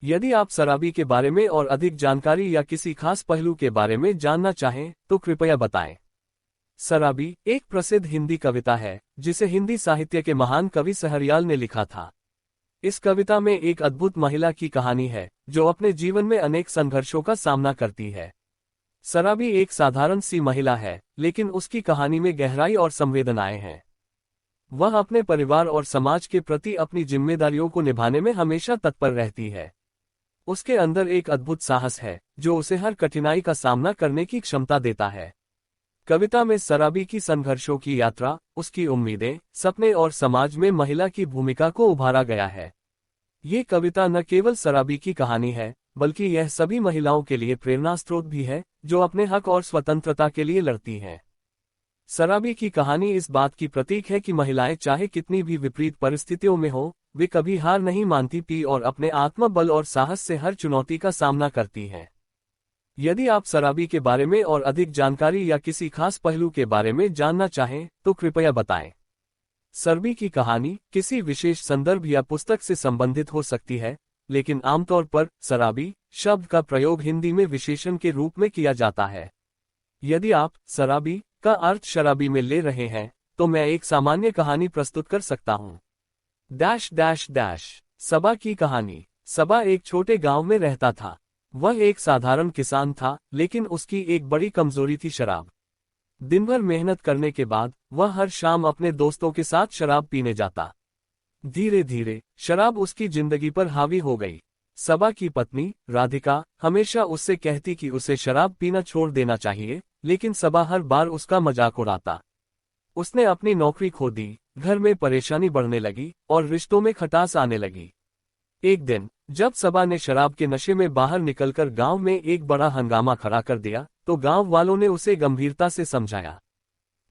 यदि आप शराबी के बारे में और अधिक जानकारी या किसी खास पहलू के बारे में जानना चाहें तो कृपया बताएं। शराबी एक प्रसिद्ध हिंदी कविता है जिसे हिंदी साहित्य के महान कवि सहरयाल ने लिखा था। इस कविता में एक अद्भुत महिला की कहानी है जो अपने जीवन में अनेक संघर्षों का सामना करती है। शराबी एक साधारण सी महिला है, लेकिन उसकी कहानी में गहराई और संवेदनाएं हैं। वह अपने परिवार और समाज के प्रति अपनी जिम्मेदारियों को निभाने में हमेशा तत्पर रहती है। उसके अंदर एक अद्भुत साहस है जो उसे हर कठिनाई का सामना करने की क्षमता देता है। कविता में शराबी की संघर्षों की यात्रा, उसकी उम्मीदें, सपने और समाज में महिला की भूमिका को उभारा गया है। ये कविता न केवल शराबी की कहानी है, बल्कि यह सभी महिलाओं के लिए प्रेरणा स्रोत भी है जो अपने हक और स्वतंत्रता के लिए लड़ती हैं। शराबी की कहानी इस बात की प्रतीक है कि महिलाएं चाहे कितनी भी विपरीत परिस्थितियों में हो, वे कभी हार नहीं मानती पी और अपने आत्मबल और साहस से हर चुनौती का सामना करती हैं। यदि आप शराबी के बारे में और अधिक जानकारी या किसी खास पहलू के बारे में जानना चाहें तो कृपया बताएं। शराबी की कहानी किसी विशेष संदर्भ या पुस्तक से संबंधित हो सकती है, लेकिन आमतौर पर शराबी शब्द का प्रयोग हिंदी में विशेषण के रूप में किया जाता है। यदि आप शराबी का अर्थ शराबी में ले रहे हैं तो मैं एक सामान्य कहानी प्रस्तुत कर सकता हूं। Dash dash dash. सबा की कहानी। सबा एक छोटे गांव में रहता था। वह एक साधारण किसान था, लेकिन उसकी एक बड़ी कमजोरी थी शराब। दिन भर मेहनत करने के बाद वह हर शाम अपने दोस्तों के साथ शराब पीने जाता। धीरे धीरे शराब उसकी जिंदगी पर हावी हो गई। सबा की पत्नी राधिका हमेशा उससे कहती कि उसे शराब पीना छोड़ देना चाहिए, लेकिन सबा हर बार उसका मजाक उड़ाता। उसने अपनी नौकरी खो दी, घर में परेशानी बढ़ने लगी और रिश्तों में खटास आने लगी। एक दिन जब सबा ने शराब के नशे में बाहर निकलकर गांव में एक बड़ा हंगामा खड़ा कर दिया तो गांव वालों ने उसे गंभीरता से समझाया।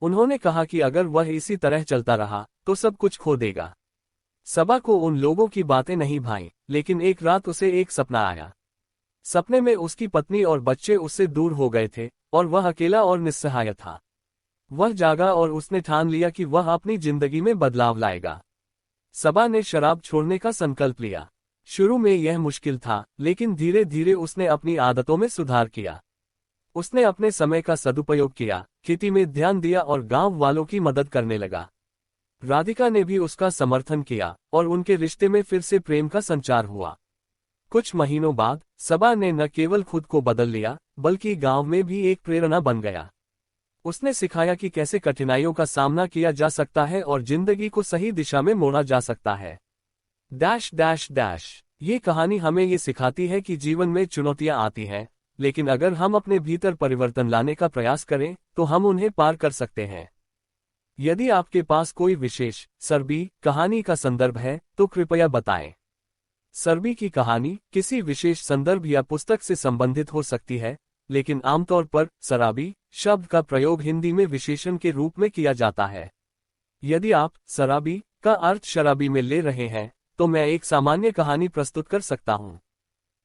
उन्होंने कहा कि अगर वह इसी तरह चलता रहा तो सब कुछ खो देगा। सबा को उन लोगों की बातें नहीं भाईं, लेकिन एक रात उसे एक सपना आया। सपने में उसकी पत्नी और बच्चे उससे दूर हो गए थे और वह अकेला और निस्सहाय था। वह जागा और उसने ठान लिया कि वह अपनी जिंदगी में बदलाव लाएगा। सबा ने शराब छोड़ने का संकल्प लिया। शुरू में यह मुश्किल था, लेकिन धीरे धीरे उसने अपनी आदतों में सुधार किया। उसने अपने समय का सदुपयोग किया, खेती में ध्यान दिया और गांव वालों की मदद करने लगा। राधिका ने भी उसका समर्थन किया और उनके रिश्ते में फिर से प्रेम का संचार हुआ। कुछ महीनों बाद सबा ने न केवल खुद को बदल लिया, बल्कि गांव में भी एक प्रेरणा बन गया। उसने सिखाया कि कैसे कठिनाइयों का सामना किया जा सकता है और जिंदगी को सही दिशा में मोड़ा जा सकता है। Dash dash dash. ये कहानी हमें ये सिखाती है कि जीवन में चुनौतियां आती हैं, लेकिन अगर हम अपने भीतर परिवर्तन लाने का प्रयास करें तो हम उन्हें पार कर सकते हैं। यदि आपके पास कोई विशेष शराबी कहानी का संदर्भ है तो कृपया बताएं। शराबी की कहानी किसी विशेष संदर्भ या पुस्तक से संबंधित हो सकती है, लेकिन आमतौर पर शराबी शब्द का प्रयोग हिंदी में विशेषण के रूप में किया जाता है। यदि आप शराबी का अर्थ शराबी में ले रहे हैं तो मैं एक सामान्य कहानी प्रस्तुत कर सकता हूं।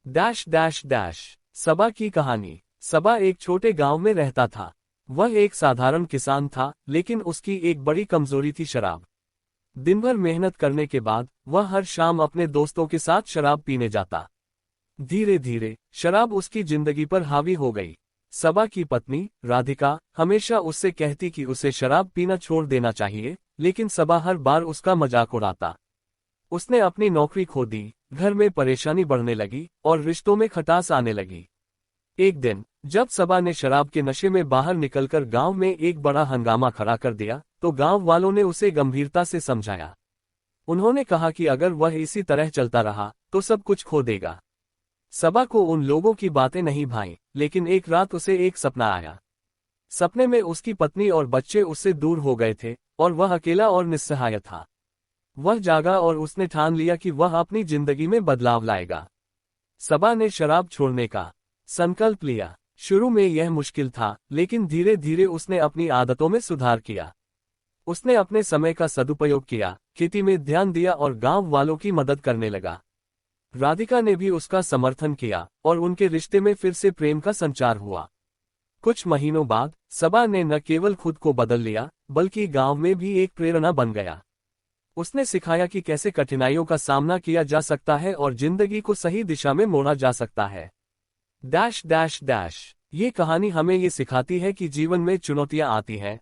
Dash dash dash. सबा की कहानी। सबा एक छोटे गांव में रहता था। वह एक साधारण किसान था, लेकिन उसकी एक बड़ी कमजोरी थी शराब। दिन भर मेहनत करने के बाद वह हर शाम अपने दोस्तों के साथ शराब पीने जाता। धीरे धीरे शराब उसकी जिंदगी पर हावी हो गई। सबा की पत्नी राधिका हमेशा उससे कहती कि उसे शराब पीना छोड़ देना चाहिए, लेकिन सबा हर बार उसका मजाक उड़ाता। उसने अपनी नौकरी खो दी, घर में परेशानी बढ़ने लगी और रिश्तों में खटास आने लगी। एक दिन जब सबा ने शराब के नशे में बाहर निकलकर गांव में एक बड़ा हंगामा खड़ा कर दिया तो गांव वालों ने उसे गंभीरता से समझाया। उन्होंने कहा कि अगर वह इसी तरह चलता रहा तो सब कुछ खो देगा। सबा को उन लोगों की बातें नहीं भाईं, लेकिन एक रात उसे एक सपना आया। सपने में उसकी पत्नी और बच्चे उससे दूर हो गए थे और वह अकेला और निस्सहाय था। वह जागा और उसने ठान लिया कि वह अपनी जिंदगी में बदलाव लाएगा। सबा ने शराब छोड़ने का संकल्प लिया। शुरू में यह मुश्किल था, लेकिन धीरे धीरे उसने अपनी आदतों में सुधार किया। उसने अपने समय का सदुपयोग किया, खेती में ध्यान दिया और गांव वालों की मदद करने लगा। राधिका ने भी उसका समर्थन किया और उनके रिश्ते में फिर से प्रेम का संचार हुआ। कुछ महीनों बाद सबा ने न केवल खुद को बदल लिया, बल्कि गांव में भी एक प्रेरणा बन गया। उसने सिखाया कि कैसे कठिनाइयों का सामना किया जा सकता है और जिंदगी को सही दिशा में मोड़ा जा सकता है। Dash dash dash. ये कहानी हमें ये सिखाती है कि जीवन में चुनौतियां आती हैं,